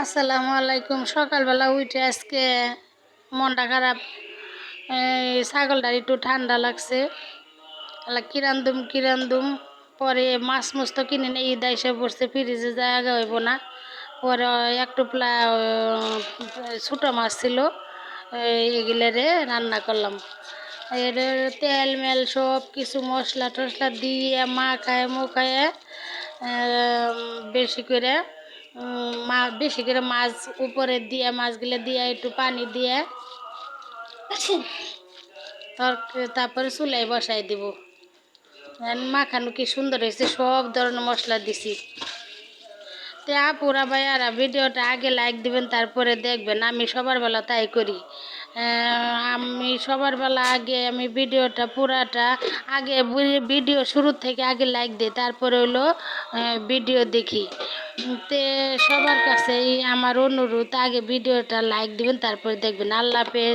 আসসালামু আলাইকুম। সকালবেলা উঠে আজকে মনটা খারাপ। ছাগলটার একটু ঠান্ডা লাগছে। কিরান্দুম পরে মাছ মুছ তো কিনে নেই, ঈদ এসে পড়ছে, ফ্রিজে জায়গা হইব না। পরে এক টোপলা ছোটো মাছ ছিল, এগুলারে রান্না করলাম। এর তেল মেল সব কিছু মশলা টশলা দিয়ে মুখায় বেশি করে মাছ উপরে দিয়ে, মাছগুলো দিয়ে একটু পানি দিয়ে তারপরে চুলায় বসাই দিব। মাখানো কি সুন্দর হয়েছে, সব ধরনের মশলা দিছি। তো আপুরা ভাইয়ারা ভিডিওটা আগে লাইক দিবেন, তারপরে দেখবেন। আমি সবার বেলা তাই করি। আমি সবার বেলা আগে ভিডিওটা পুরাটা আগে ভিডিও শুরু থেকে আগে লাইক দিই, তারপরে হলো ভিডিও দেখি। তে সবার কাছেই আমার অনুরোধ, আগে ভিডিওটা লাইক দিবেন, তারপরে দেখবেন। আল্লাহ হাফেজ।